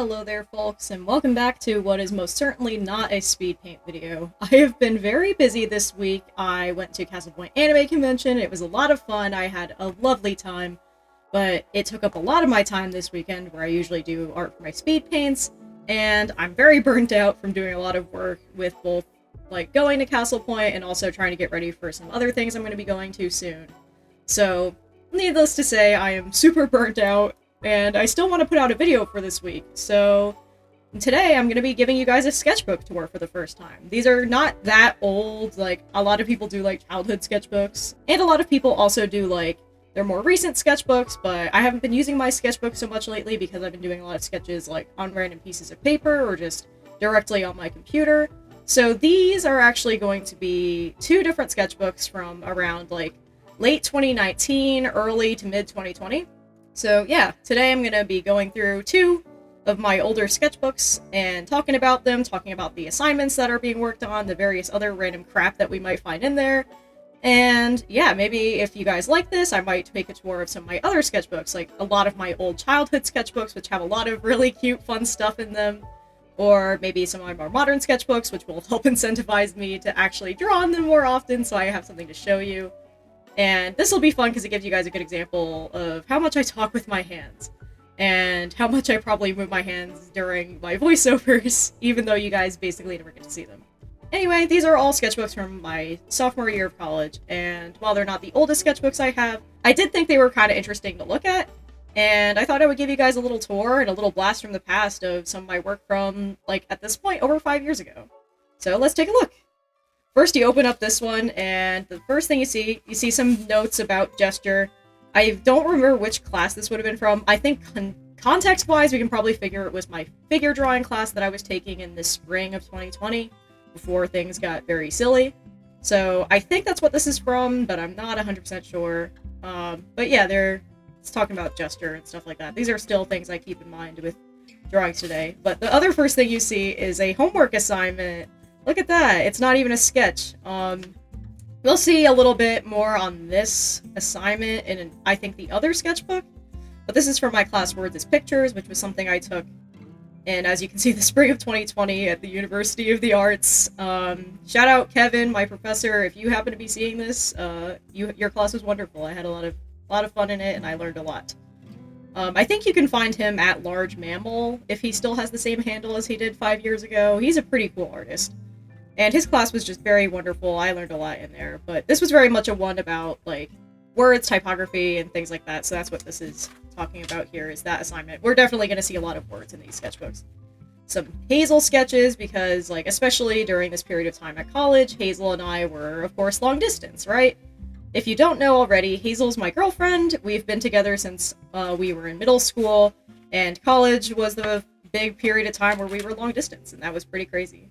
Hello there folks, and welcome back to what is most certainly not a speed paint video. I have been very busy this week. I went to Castle Point Anime Convention. It was a lot of fun. I had a lovely time, but it took up a lot of my time this weekend where I usually do art for my speed paints, and I'm very burnt out from doing a lot of work with both going to Castle Point and also trying to get ready for some other things I'm going to be going to soon. So, needless to say, I am super burnt out. And I still want to put out a video for this week, so today I'm going to be giving you guys a sketchbook tour for the first time. These are not that old, a lot of people do childhood sketchbooks, and a lot of people also do their more recent sketchbooks, but I haven't been using my sketchbook so much lately because I've been doing a lot of sketches on random pieces of paper or just directly on my computer. So these are actually going to be two different sketchbooks from around late 2019, early to mid 2020. So yeah, today I'm going to be going through two of my older sketchbooks and talking about them, talking about the assignments that are being worked on, the various other random crap that we might find in there. And yeah, maybe if you guys like this, I might take a tour of some of my other sketchbooks, like a lot of my old childhood sketchbooks, which have a lot of really cute, fun stuff in them. Or maybe some of my more modern sketchbooks, which will help incentivize me to actually draw on them more often so I have something to show you. And this will be fun because it gives you guys a good example of how much I talk with my hands and how much I probably move my hands during my voiceovers, even though you guys basically never get to see them. Anyway, these are all sketchbooks from my sophomore year of college, and while they're not the oldest sketchbooks I have, I did think they were kind of interesting to look at, and I thought I would give you guys a little tour and a little blast from the past of some of my work from, at this point, over 5 years ago. So let's take a look. First, you open up this one, and the first thing you see some notes about gesture. I don't remember which class this would have been from. I think context-wise, we can probably figure it was my figure drawing class that I was taking in the spring of 2020, before things got very silly. So I think that's what this is from, but I'm not 100% sure. But yeah, it's talking about gesture and stuff like that. These are still things I keep in mind with drawings today. But the other first thing you see is a homework assignment. Look at that, it's not even a sketch. We'll see a little bit more on this assignment in, I think, the other sketchbook. But this is from my class Words as Pictures, which was something I took in, as you can see, the spring of 2020 at the University of the Arts. Shout out Kevin, my professor, if you happen to be seeing this. Your class was wonderful. I had a lot of fun in it, and I learned a lot. I think you can find him at Large Mammal, if he still has the same handle as he did 5 years ago. He's a pretty cool artist. And his class was just very wonderful. I learned a lot in there. But this was very much a one about, words, typography, and things like that. So that's what this is talking about here, is that assignment. We're definitely going to see a lot of words in these sketchbooks. Some Hazel sketches, because, especially during this period of time at college, Hazel and I were, of course, long distance, right? If you don't know already, Hazel's my girlfriend. We've been together since we were in middle school, and college was the big period of time where we were long distance, and that was pretty crazy.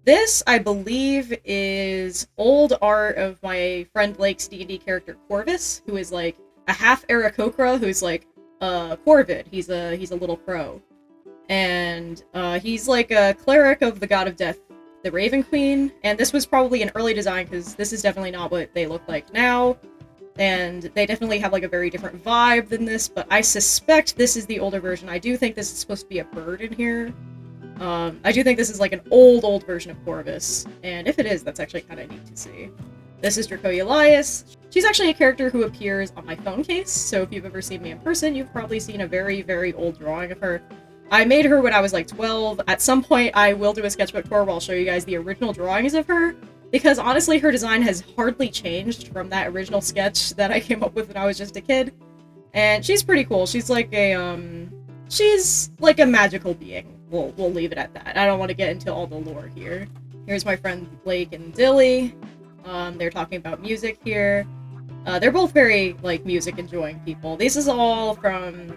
This, I believe, is old art of my friend Blake's D&D character Corvus, who is a half Aarakocra, who's a Corvid. He's a little crow. And he's a cleric of the god of death, the Raven Queen, and this was probably an early design because this is definitely not what they look like now, and they definitely have a very different vibe than this, but I suspect this is the older version. I do think this is supposed to be a bird in here. I do think this is an old version of Corvus, and if it is, that's actually kind of neat to see. This is Dracolia Elias. She's actually a character who appears on my phone case, so if you've ever seen me in person, you've probably seen a very, very old drawing of her. I made her when I was 12. At some point, I will do a sketchbook tour where I'll show you guys the original drawings of her, because honestly, her design has hardly changed from that original sketch that I came up with when I was just a kid. And she's pretty cool. She's she's like a magical being. We'll leave it at that. I don't want to get into all the lore here. Here's my friend Blake and Dilly. They're talking about music here. They're both very, music-enjoying people. This is all from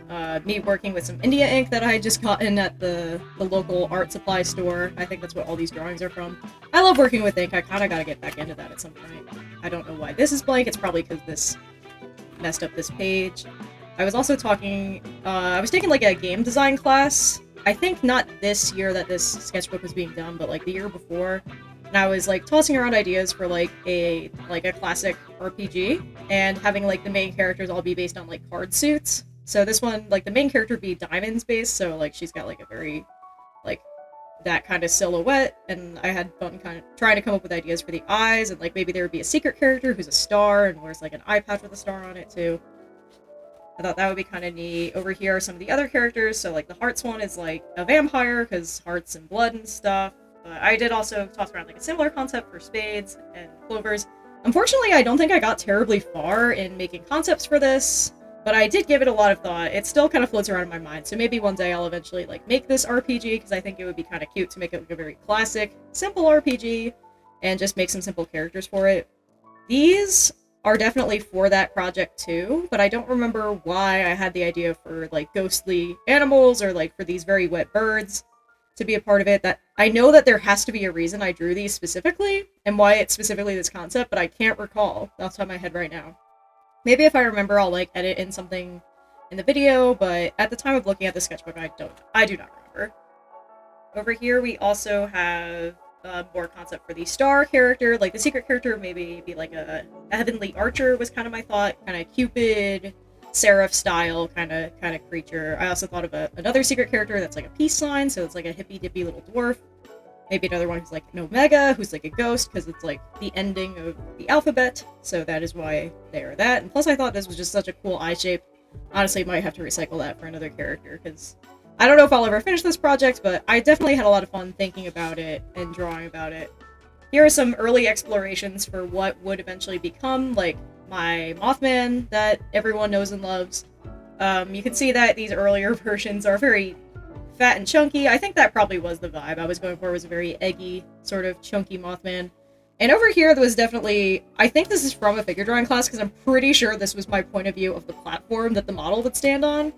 me working with some India ink that I had just gotten at the local art supply store. I think that's what all these drawings are from. I love working with ink. I kind of got to get back into that at some point. I don't know why this is blank. It's probably because this messed up this page. I was also taking a game design class. I think not this year that this sketchbook was being done, but the year before. And I was tossing around ideas for a classic RPG, and having the main characters all be based on card suits. So this one, like, the main character would be diamonds based, so, like, she's got, like, a very, like, that kind of silhouette, and I had fun kind of trying to come up with ideas for the eyes, and, like, maybe there would be a secret character who's a star and wears, like, an eye patch with a star on it, too. I thought that would be kind of neat. Over here are some of the other characters, so, like, the hearts one is, like, a vampire, because hearts and blood and stuff. But I did also toss around, like, a similar concept for spades and clovers. Unfortunately, I don't think I got terribly far in making concepts for this, but I did give it a lot of thought. It still kind of floats around in my mind, so maybe one day I'll eventually, like, make this RPG, because I think it would be kind of cute to make it, like, a very classic, simple RPG, and just make some simple characters for it. These are definitely for that project too, but I don't remember why I had the idea for, like, ghostly animals or, like, for these very wet birds to be a part of it. That I know that there has to be a reason I drew these specifically and why it's specifically this concept, but I can't recall off the top of my head right now. Maybe if I remember, I'll, like, edit in something in the video, but at the time of looking at the sketchbook, I do not remember. Over here we also have more concept for the star character. Like, the secret character maybe be like a heavenly archer was kind of my thought, kind of Cupid, seraph style kind of creature. I also thought of another secret character that's like a peace sign, so it's like a hippy dippy little dwarf. Maybe another one who's like an omega, who's like a ghost, because it's like the ending of the alphabet, so that is why they are that. And plus I thought this was just such a cool eye shape. Honestly, might have to recycle that for another character, because I don't know if I'll ever finish this project, but I definitely had a lot of fun thinking about it and drawing about it. Here are some early explorations for what would eventually become, like, my Mothman that everyone knows and loves. You can see that these earlier versions are very fat and chunky. I think that probably was the vibe I was going for, was a very eggy, sort of chunky Mothman. And over here, there was definitely, I think this is from a figure drawing class, because I'm pretty sure this was my point of view of the platform that the model would stand on.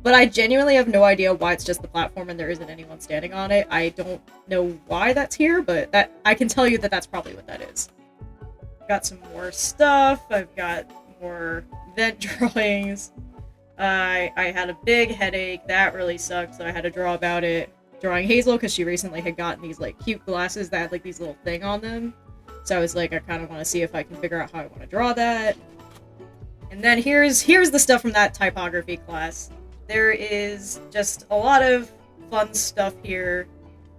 But I genuinely have no idea why it's just the platform and there isn't anyone standing on it. I don't know why that's here, but that I can tell you that that's probably what that is. Got some more stuff. I've got more vent drawings. I had a big headache. That really sucked, so I had to draw about it. Drawing Hazel, because she recently had gotten these, like, cute glasses that had, like, these little thing on them. So I was like, I kind of want to see if I can figure out how I want to draw that. And then here's the stuff from that typography class. There is just a lot of fun stuff here.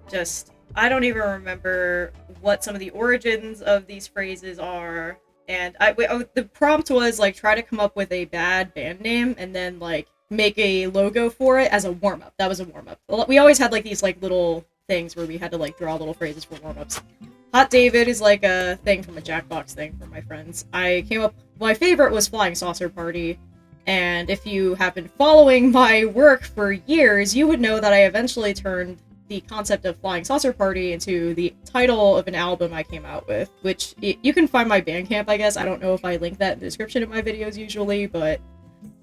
Just, I don't even remember what some of the origins of these phrases are. And the prompt was, like, try to come up with a bad band name and then, like, make a logo for it as a warm-up. That was a warm-up. We always had, like, these, like, little things where we had to, like, draw little phrases for warm-ups. Hot David is, like, a thing from a Jackbox thing for my friends. My favorite was Flying Saucer Party. And if you have been following my work for years, you would know that I eventually turned the concept of Flying Saucer Party into the title of an album I came out with, which you can find my Bandcamp, I guess. I don't know if I link that in the description of my videos usually, but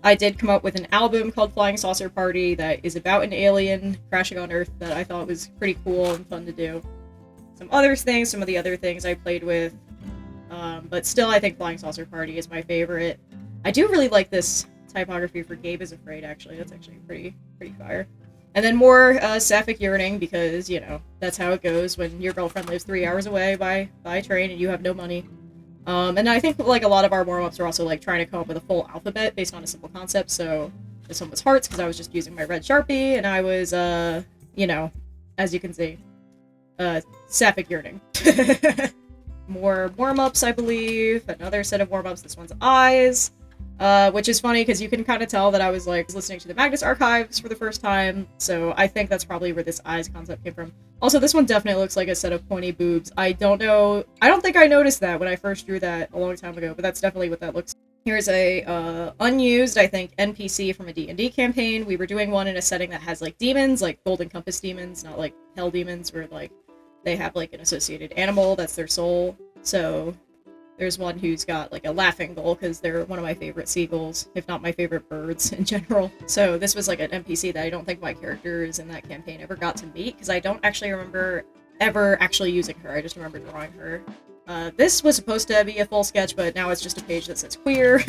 I did come up with an album called Flying Saucer Party that is about an alien crashing on Earth that I thought was pretty cool and fun to do. Some of the other things I played with, but still I think Flying Saucer Party is my favorite. I do really like this typography for Gabe is Afraid, actually. That's actually pretty fire. And then more sapphic yearning, because, you know, that's how it goes when your girlfriend lives 3 hours away by train and you have no money. And I think, like, a lot of our warm-ups are also, like, trying to come up with a full alphabet based on a simple concept. So this one was hearts, because I was just using my red Sharpie, and I was, you know, as you can see, sapphic yearning. More warm-ups, I believe. Another set of warm-ups. This one's eyes. Which is funny, because you can kind of tell that I was, like, listening to the Magnus Archives for the first time, so I think that's probably where this eyes concept came from. Also, this one definitely looks like a set of pointy boobs. I don't think I noticed that when I first drew that a long time ago, but that's definitely what that looks like. Here's a unused, I think, NPC from a D&D campaign. We were doing one in a setting that has, like, demons, like Golden Compass demons, not, like, hell demons, where, like, they have, like, an associated animal that's their soul. So there's one who's got, like, a laughing gull, because they're one of my favorite seagulls, if not my favorite birds in general. So this was, like, an NPC that I don't think my characters in that campaign ever got to meet, because I don't actually remember ever actually using her. I just remember drawing her. This was supposed to be a full sketch, but now it's just a page that says queer.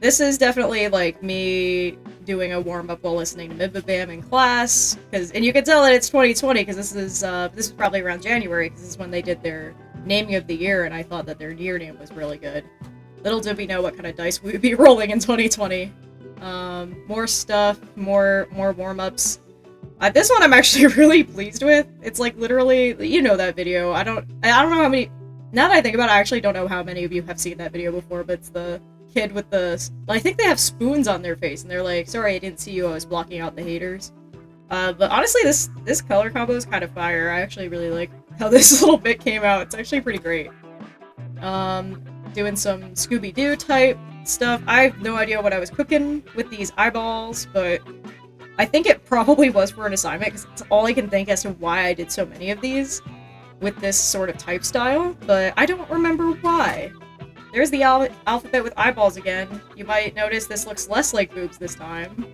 This is definitely, like, me doing a warm-up while listening to Mibibam in class, and you can tell that it's 2020, because this is probably around January, because this is when they did their naming of the year, and I thought that their year name was really good. Little did we know what kind of dice we would be rolling in 2020. More stuff, more warm-ups. This one I'm actually really pleased with. It's like literally, you know that video. I don't know how many, now that I think about it, I actually don't know how many of you have seen that video before, but it's the kid with the, I think they have spoons on their face, and they're like, sorry I didn't see you, I was blocking out the haters. But honestly, this color combo is kind of fire. I actually really like how this little bit came out. It's actually pretty great. Doing some Scooby-Doo type stuff. I have no idea what I was cooking with these eyeballs, but I think it probably was for an assignment, because it's all I can think as to why I did so many of these with this sort of type style, but I don't remember why. There's the alphabet with eyeballs again. You might notice this looks less like boobs this time.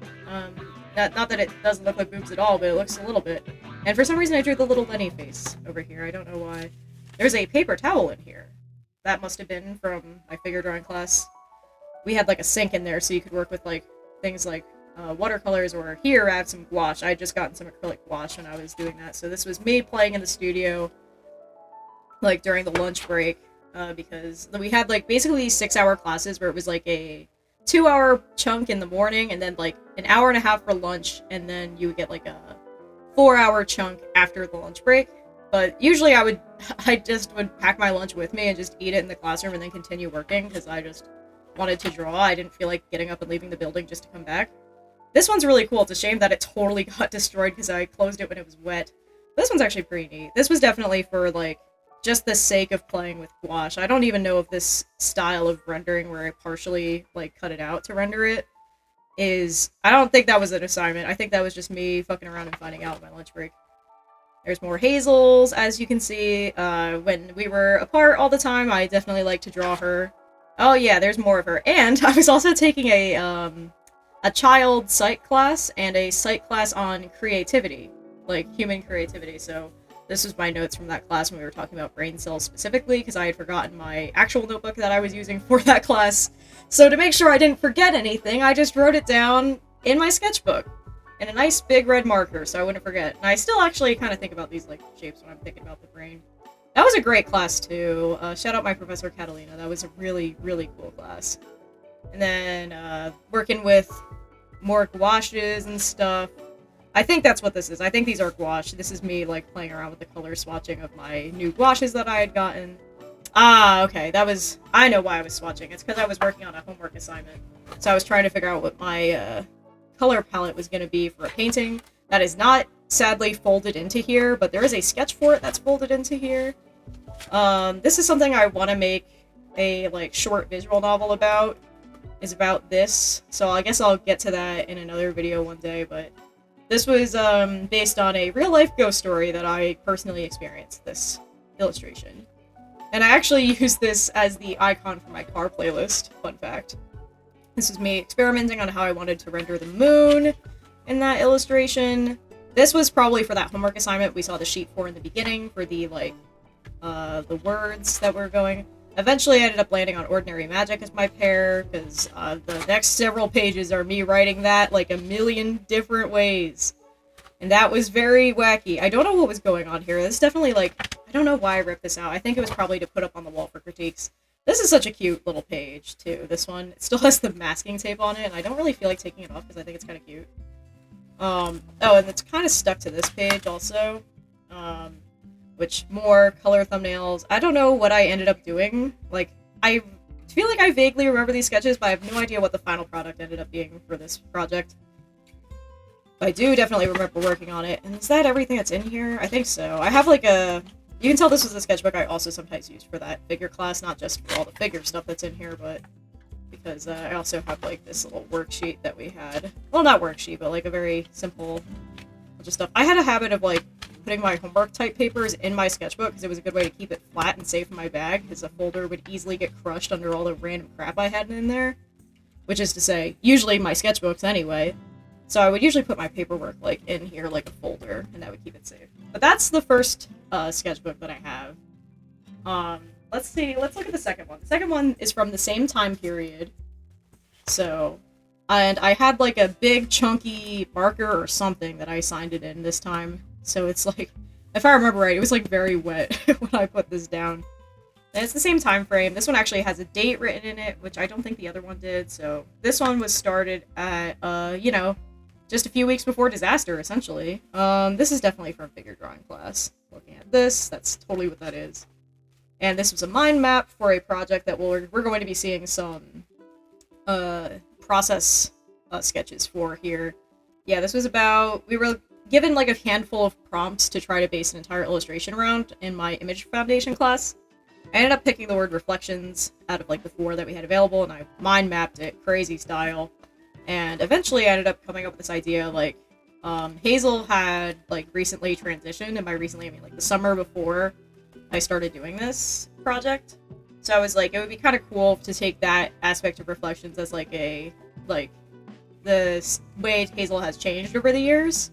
Not that it doesn't look like boobs at all, but it looks a little bit. And for some reason I drew the little Lenny face over here. I don't know why. There's a paper towel in here. That must have been from my figure drawing class. We had like a sink in there so you could work with like things like watercolors, or here I have some gouache. I had just gotten some acrylic gouache when I was doing that. So this was me playing in the studio like during the lunch break, because we had like basically 6-hour classes where it was like a 2-hour chunk in the morning and then like an hour and a half for lunch, and then you would get like a 4-hour chunk after the lunch break. But usually I just would pack my lunch with me and just eat it in the classroom and then continue working, because I just wanted to draw. I didn't feel like getting up and leaving the building just to come back. This one's really cool. It's a shame that it totally got destroyed because I closed it when it was wet. This one's actually pretty neat. This was definitely for like just the sake of playing with gouache. I don't even know if this style of rendering where I partially like cut it out to render it is, I don't think that was an assignment. I think that was just me fucking around and finding out my lunch break. There's more Hazels, as you can see. When we were apart all the time, I definitely like to draw her. Oh yeah, there's more of her. And I was also taking a child psych class and a psych class on creativity, like human creativity. So this was my notes from that class when we were talking about brain cells specifically, because I had forgotten my actual notebook that I was using for that class. So to make sure I didn't forget anything, I just wrote it down in my sketchbook in a nice big red marker so I wouldn't forget. And I still actually kind of think about these like shapes when I'm thinking about the brain. That was a great class too. Shout out my professor Catalina. That was a really, really cool class. And then working with more gouaches and stuff. I think that's what this is. I think these are gouache. This is me like playing around with the color swatching of my new gouaches that I had gotten. Ah, okay. That was, I know why I was swatching. It's because I was working on a homework assignment. So I was trying to figure out what my color palette was going to be for a painting. That is not sadly folded into here, but there is a sketch for it that's folded into here. This is something I want to make a like short visual novel about. Is about this. So I guess I'll get to that in another video one day, but this was based on a real-life ghost story that I personally experienced, this illustration. And I actually used this as the icon for my car playlist, fun fact. This is me experimenting on how I wanted to render the moon in that illustration. This was probably for that homework assignment we saw the sheet for in the beginning, for the, like, the words that were going. Eventually I ended up landing on Ordinary Magic as my pair, because the next several pages are me writing that like a million different ways. And that was very wacky. I don't know what was going on here. This definitely, like, I don't know why I ripped this out. I think it was probably to put up on the wall for critiques. This is such a cute little page, too. This one. It still has the masking tape on it, and I don't really feel like taking it off because I think it's kind of cute. Oh, and it's kind of stuck to this page also. Which, more color thumbnails. I don't know what I ended up doing. Like, I feel like I vaguely remember these sketches, but I have no idea what the final product ended up being for this project. But I do definitely remember working on it. And is that everything that's in here? I think so. I have like a... You can tell this was a sketchbook I also sometimes use for that figure class, not just for all the figure stuff that's in here, but because I also have like this little worksheet that we had. Well, not worksheet, but like a very simple bunch of stuff. I had a habit of like putting my homework type papers in my sketchbook because it was a good way to keep it flat and safe in my bag, because the folder would easily get crushed under all the random crap I had in there. Which is to say, usually my sketchbooks anyway. So I would usually put my paperwork like in here like a folder, and that would keep it safe. But that's the first sketchbook that I have. Let's see, let's look at the second one. The second one is from the same time period. So, and I had like a big chunky marker or something that I signed it in this time. So it's like, if I remember right, it was like very wet when I put this down. And it's the same time frame. This one actually has a date written in it, which I don't think the other one did. So this one was started at, you know, just a few weeks before disaster, essentially. This is definitely from figure drawing class. Looking at this, that's totally what that is. And this was a mind map for a project that we're going to be seeing some process sketches for here. Yeah, this was about, we were given like a handful of prompts to try to base an entire illustration around in my image foundation class. I ended up picking the word reflections out of like the 4 that we had available, and I mind mapped it crazy style. And eventually I ended up coming up with this idea, like, Hazel had like recently transitioned, and by recently I mean like the summer before I started doing this project. So I was like, it would be kind of cool to take that aspect of reflections as like a, like, the way Hazel has changed over the years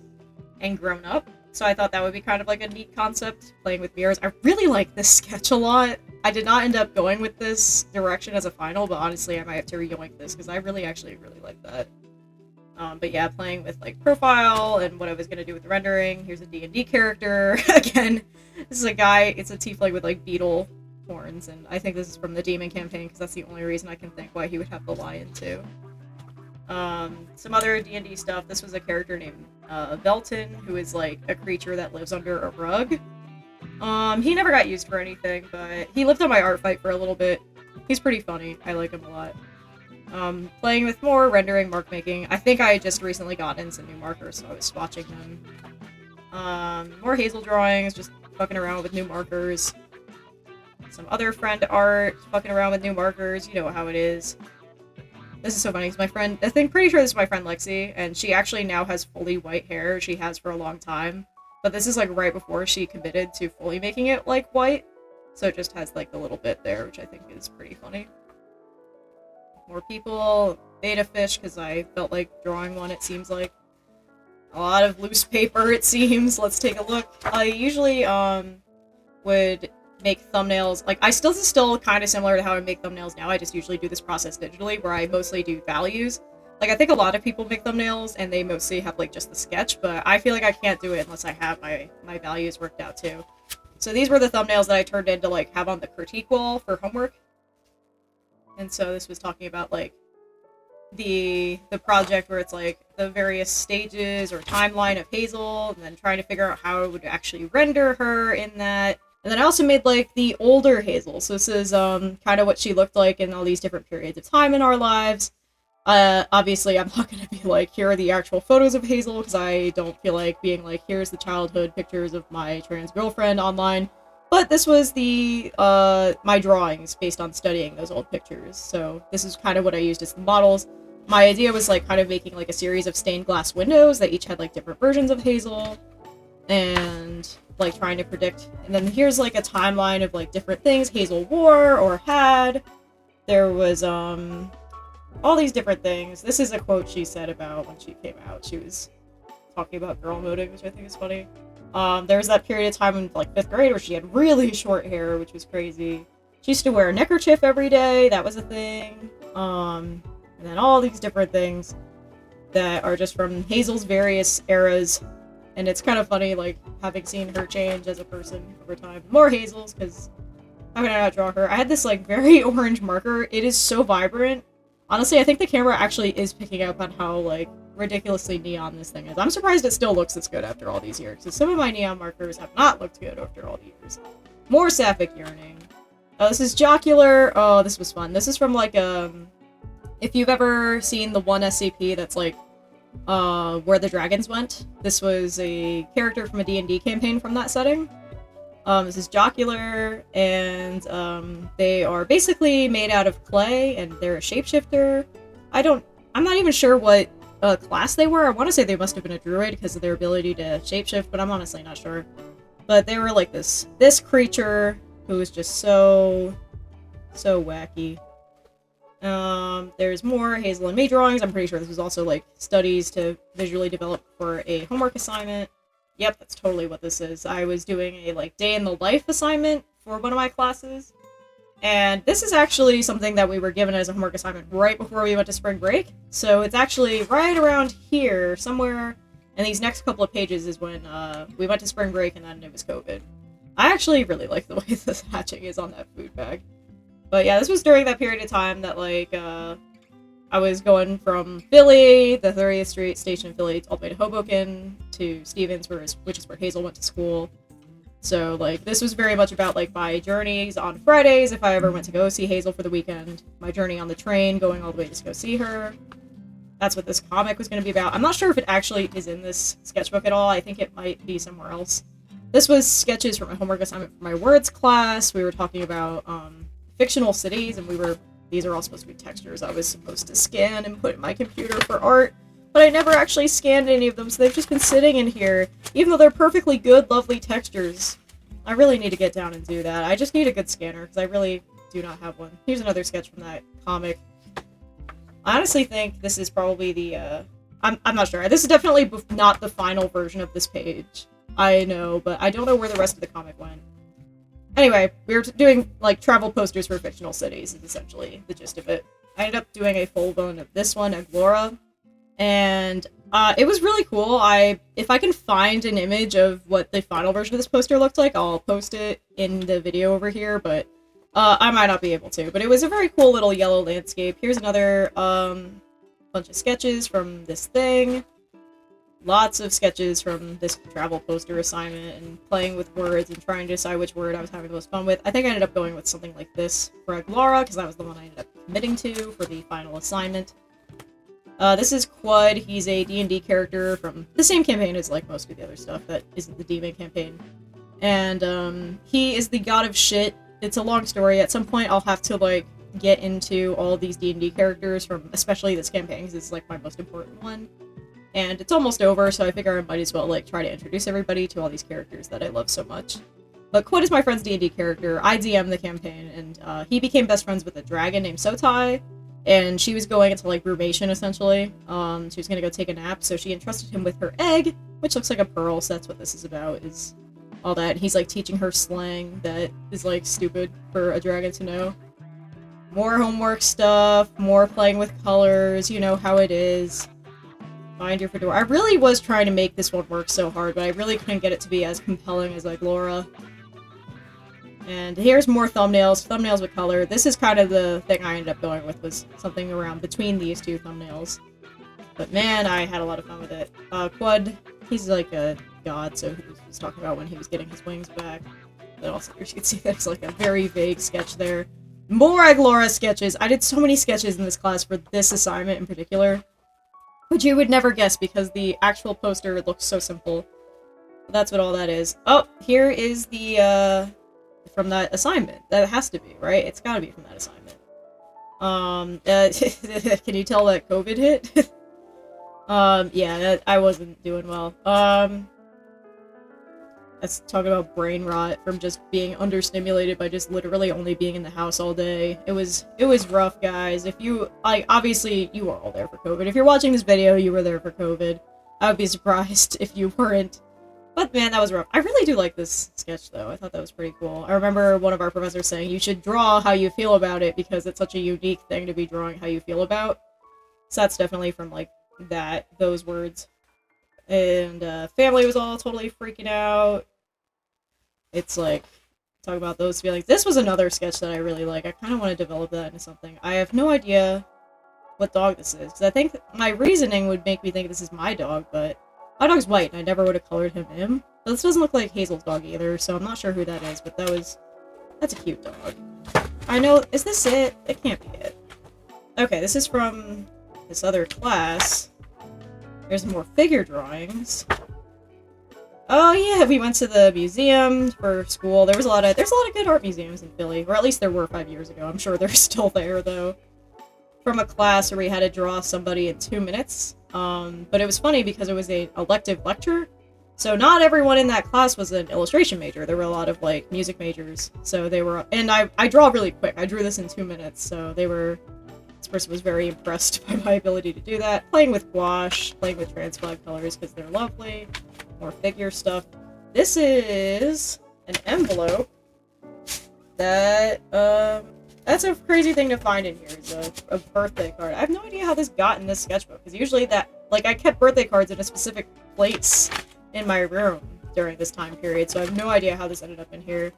and grown up. So I thought that would be kind of like a neat concept, playing with mirrors. I really like this sketch a lot. I did not end up going with this direction as a final, but honestly I might have to re-yoink this because I actually really like that. But yeah, playing with like profile and what I was going to do with the rendering. Here's a D&D character. Again, this is a guy, it's a tiefling with like beetle horns, and I think this is from the demon campaign because that's the only reason I can think why he would have the lion too. Some other D&D stuff. This was a character named Velton, who is like a creature that lives under a rug. He never got used for anything, but he lived on my art fight for a little bit. He's pretty funny. I like him a lot. Playing with more rendering, mark making. I think I just recently got in some new markers, so I was swatching them. More Hazel drawings, just fucking around with new markers. Some other friend art, fucking around with new markers. You know how it is. This is so funny. It's my friend, I think, pretty sure this is my friend Lexi, and she actually now has fully white hair. She has for a long time. But this is like right before she committed to fully making it like white. So it just has like the little bit there, which I think is pretty funny. More people, beta fish, because I felt like drawing one, it seems like. A lot of loose paper, it seems. Let's take a look. I usually, would make thumbnails. Like, this is still kind of similar to how I make thumbnails now. I just usually do this process digitally, where I mostly do values. Like, I think a lot of people make thumbnails, and they mostly have, like, just the sketch, but I feel like I can't do it unless I have my values worked out, too. So these were the thumbnails that I turned in to, like, have on the critique wall for homework. And so this was talking about, like, the project where it's, like, the various stages or timeline of Hazel, and then trying to figure out how I would actually render her in that. And then I also made, like, the older Hazel. So this is, kind of what she looked like in all these different periods of time in our lives. Obviously, I'm not going to be like, here are the actual photos of Hazel, because I don't feel like being like, here's the childhood pictures of my trans girlfriend online. But this was the, my drawings based on studying those old pictures. So this is kind of what I used as the models. My idea was, like, kind of making, like, a series of stained glass windows that each had, like, different versions of Hazel. And, like, trying to predict. And then here's, like, a timeline of, like, different things Hazel wore or had. There was, all these different things. This is a quote she said about when she came out. She was talking about girl moding, which I think is funny. There was that period of time in, like, 5th grade where she had really short hair, which was crazy. She used to wear a neckerchief every day. That was a thing. And then all these different things that are just from Hazel's various eras. And it's kind of funny, like, having seen her change as a person over time. More Hazels, because how can I not draw her? I had this, like, very orange marker. It is so vibrant. Honestly, I think the camera actually is picking up on how, like, ridiculously neon this thing is. I'm surprised it still looks this good after all these years, because some of my neon markers have not looked good after all the years. More sapphic yearning. Oh, this is jocular. Oh, this was fun. This is from, like, if you've ever seen the one SCP that's, like, Where the Dragons Went. This was a character from a D&D campaign from that setting. This is jocular, and they are basically made out of clay, and they're a shapeshifter. I'm not even sure what class they were. I want to say they must have been a druid because of their ability to shapeshift, but I'm honestly not sure. But they were like this creature who was just so wacky. There's more Hazel and me drawings. I'm pretty sure this was also, like, studies to visually develop for a homework assignment. Yep, that's totally what this is. I was doing a, like, day in the life assignment for one of my classes. And this is actually something that we were given as a homework assignment right before we went to spring break. So it's actually right around here, somewhere, and these next couple of pages is when we went to spring break and then it was COVID. I actually really like the way the hatching is on that food bag. But yeah, this was during that period of time that, like, I was going from Philly, the 30th Street station in Philly, all the way to Hoboken, to Stevens, which is where Hazel went to school. So, like, this was very much about, like, my journeys on Fridays, if I ever went to go see Hazel for the weekend. My journey on the train, going all the way to go see her. That's what this comic was going to be about. I'm not sure if it actually is in this sketchbook at all. I think it might be somewhere else. This was sketches from my homework assignment for my words class. We were talking about fictional cities, and these are all supposed to be textures I was supposed to scan and put in my computer for art. But I never actually scanned any of them, so they've just been sitting in here. Even though they're perfectly good, lovely textures. I really need to get down and do that. I just need a good scanner, because I really do not have one. Here's another sketch from that comic. I honestly think this is probably the, I'm not sure. This is definitely not the final version of this page. I know, but I don't know where the rest of the comic went. Anyway, we were doing, like, travel posters for fictional cities, is essentially the gist of it. I ended up doing a full one of this one, Aglora. And it was really cool. If I can find an image of what the final version of this poster looked like, I'll post it in the video over here, but I might not be able to. But it was a very cool little yellow landscape. Here's another bunch of sketches from this thing. Lots of sketches from this travel poster assignment, and playing with words and trying to decide which word I was having the most fun with. I think I ended up going with something like this for Aglora, because that was the one I ended up committing to for the final assignment. This is Quud. He's a D&D character from the same campaign as, like, most of the other stuff that isn't the Demon campaign. And, he is the god of shit. It's a long story. At some point, I'll have to, like, get into all these D&D characters from, especially this campaign, because it's, like, my most important one. And it's almost over, so I figure I might as well, like, try to introduce everybody to all these characters that I love so much. But Quud is my friend's D&D character. I DM the campaign, and, he became best friends with a dragon named Sotai. And she was going into, like, brumation, essentially. She was gonna go take a nap, so she entrusted him with her egg, which looks like a pearl, so that's what this is about, is all that. He's, like, teaching her slang that is, like, stupid for a dragon to know. More homework stuff, more playing with colors, you know how it is. Find your fedora. I really was trying to make this one work so hard, but I really couldn't get it to be as compelling as, like, Laura. And here's more thumbnails with color. This is kind of the thing I ended up going with, was something around between these two thumbnails. But man, I had a lot of fun with it. Quud, he's like a god, so he was talking about when he was getting his wings back. But also, you can see there's like a very vague sketch there. More Aglora sketches! I did so many sketches in this class for this assignment in particular. Which you would never guess, because the actual poster looks so simple. But that's what all that is. Oh, here is the, from that assignment. That has to be, right? It's gotta be from that assignment. Can you tell that COVID hit? Yeah, I wasn't doing well. Let's talk about brain rot from just being understimulated by just literally only being in the house all day. It was rough, guys. If you, like, obviously, you are all there for COVID. If you're watching this video, you were there for COVID. I would be surprised if you weren't. But man, that was rough. I really do like this sketch, though. I thought that was pretty cool. I remember one of our professors saying, you should draw how you feel about it, because it's such a unique thing to be drawing how you feel about. So that's definitely from, like, those words. And, family was all totally freaking out. It's like, talk about those feelings. This was another sketch that I really like. I kind of want to develop that into something. I have no idea what dog this is, because I think my reasoning would make me think this is my dog, but my dog's white, and I never would have colored him. But this doesn't look like Hazel's dog either, so I'm not sure who that is, but that's a cute dog. I know, is this it? It can't be it. Okay, this is from this other class. There's more figure drawings. Oh yeah, we went to the museum for school. There's a lot of good art museums in Philly, or at least there were 5 years ago. I'm sure they're still there though. From a class where we had to draw somebody in 2 minutes. But it was funny because it was an elective lecture, so not everyone in that class was an illustration major. There were a lot of, like, music majors, so they were, and I draw really quick. I drew this in 2 minutes, so this person was very impressed by my ability to do that. Playing with gouache, playing with trans flag colors because they're lovely. More figure stuff. This is an envelope that, that's a crazy thing to find in here, is a birthday card. I have no idea how this got in this sketchbook, because usually I kept birthday cards in a specific place in my room during this time period, so I have no idea how this ended up in here.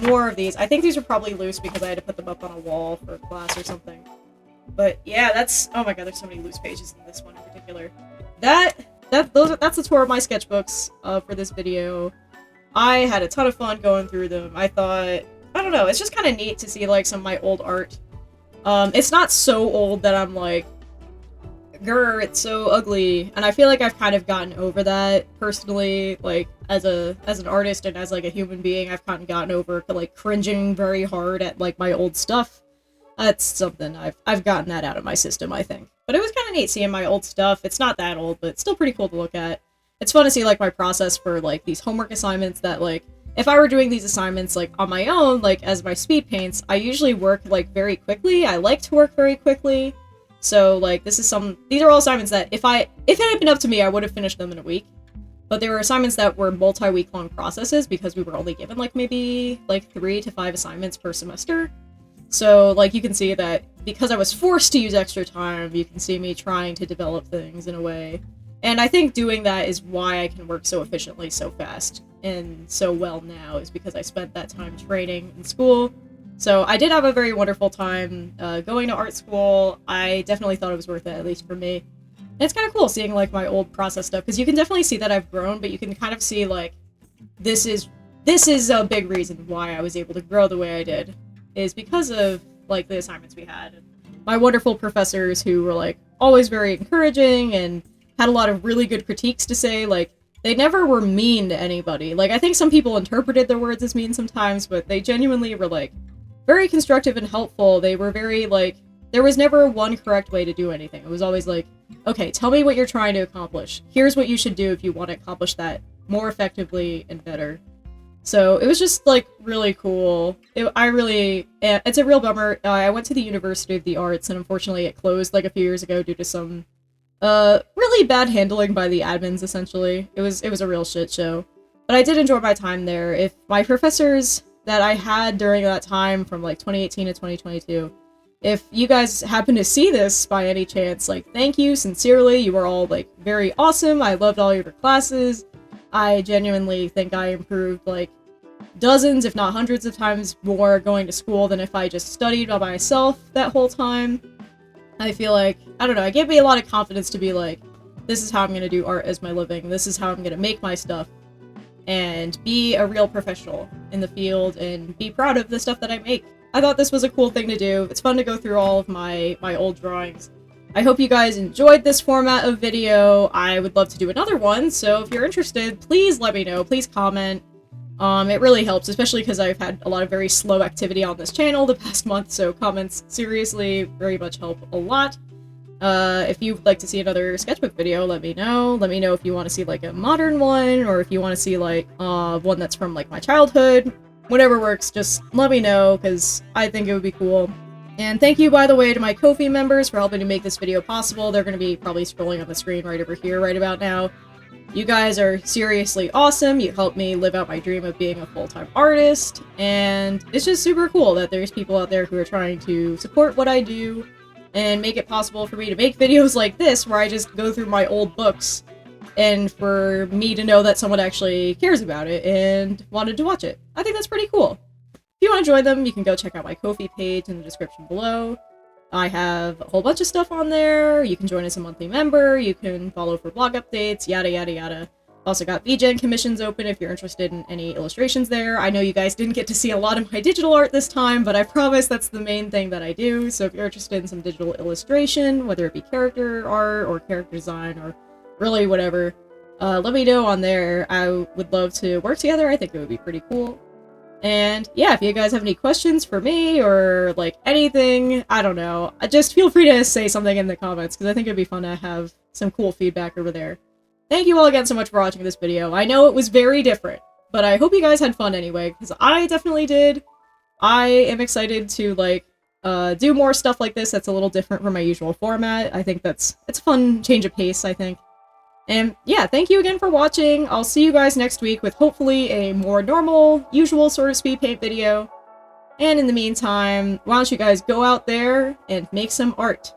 More of these. I think these are probably loose because I had to put them up on a wall for class or something. But yeah, that's... oh my god, there's so many loose pages in this one in particular. That's the tour of my sketchbooks for this video. I had a ton of fun going through them. I thought... I don't know, it's just kind of neat to see, like, some of my old art. It's not so old that I'm like, grr, it's so ugly. And I feel like I've kind of gotten over that, personally, like, as an artist and as, like, a human being, I've kind of gotten over, like, cringing very hard at, like, my old stuff. That's something, I've gotten that out of my system, I think. But it was kind of neat seeing my old stuff. It's not that old, but it's still pretty cool to look at. It's fun to see, like, my process for, like, these homework assignments that, like, if I were doing these assignments, like, on my own, like, as my speed paints, I usually work, like, very quickly. I like to work very quickly. So, like, these are all assignments that if it had been up to me, I would have finished them in a week. But they were assignments that were multi-week long processes because we were only given, like, maybe, like, 3 to 5 assignments per semester. So, like, you can see that because I was forced to use extra time, you can see me trying to develop things in a way. And I think doing that is why I can work so efficiently so fast and so well now, is because I spent that time training in school. So I did have a very wonderful time going to art school. I definitely thought it was worth it, at least for me. And it's kind of cool seeing, like, my old process stuff, because you can definitely see that I've grown, but you can kind of see, like, this is a big reason why I was able to grow the way I did, is because of, like, the assignments we had. And my wonderful professors who were, like, always very encouraging and had a lot of really good critiques to say. Like, they never were mean to anybody. Like, I think some people interpreted their words as mean sometimes, but they genuinely were, like, very constructive and helpful. They were very, like, there was never one correct way to do anything. It was always like, okay, tell me what you're trying to accomplish. Here's what you should do if you want to accomplish that more effectively and better. So it was just, like, really cool. It's a real bummer. I went to the University of the Arts, and unfortunately it closed, like, a few years ago due to some really bad handling by the admins, essentially. It was a real shit show. But I did enjoy my time there. If my professors that I had during that time from, like, 2018 to 2022, if you guys happen to see this by any chance, like, thank you, sincerely. You were all, like, very awesome. I loved all your classes. I genuinely think I improved, like, dozens, if not hundreds of times more going to school than if I just studied by myself that whole time. I feel like, I don't know, it gave me a lot of confidence to be like, this is how I'm gonna do art as my living, this is how I'm gonna make my stuff, and be a real professional in the field, and be proud of the stuff that I make. I thought this was a cool thing to do. It's fun to go through all of my old drawings. I hope you guys enjoyed this format of video. I would love to do another one, so if you're interested, please let me know, please comment. It really helps, especially because I've had a lot of very slow activity on this channel the past month, so comments seriously very much help a lot. If you'd like to see another sketchbook video, let me know. Let me know if you want to see, like, a modern one, or if you want to see, like, one that's from, like, my childhood. Whatever works, just let me know, because I think it would be cool. And thank you, by the way, to my Ko-fi members for helping to make this video possible. They're going to be probably scrolling on the screen right over here right about now. You guys are seriously awesome. You helped me live out my dream of being a full-time artist, and it's just super cool that there's people out there who are trying to support what I do and make it possible for me to make videos like this where I just go through my old books, and for me to know that someone actually cares about it and wanted to watch it. I think that's pretty cool. If you want to join them, you can go check out my Ko-fi page in the description below. I have a whole bunch of stuff on there. You can join as a monthly member, you can follow for blog updates, yada yada yada. Also got VGen commissions open if you're interested in any illustrations there. I know you guys didn't get to see a lot of my digital art this time, but I promise that's the main thing that I do. So if you're interested in some digital illustration, whether it be character art or character design or really whatever, let me know on there. I would love to work together. I think it would be pretty cool. And yeah, if you guys have any questions for me or, like, anything, I don't know, just feel free to say something in the comments, because I think it'd be fun to have some cool feedback over there. Thank you all again so much for watching this video. I know it was very different, but I hope you guys had fun anyway, because I definitely did. I am excited to, like, do more stuff like this that's a little different from my usual format. I think it's a fun change of pace, I think. And yeah, thank you again for watching. I'll see you guys next week with hopefully a more normal, usual sort of speed paint video. And in the meantime, why don't you guys go out there and make some art.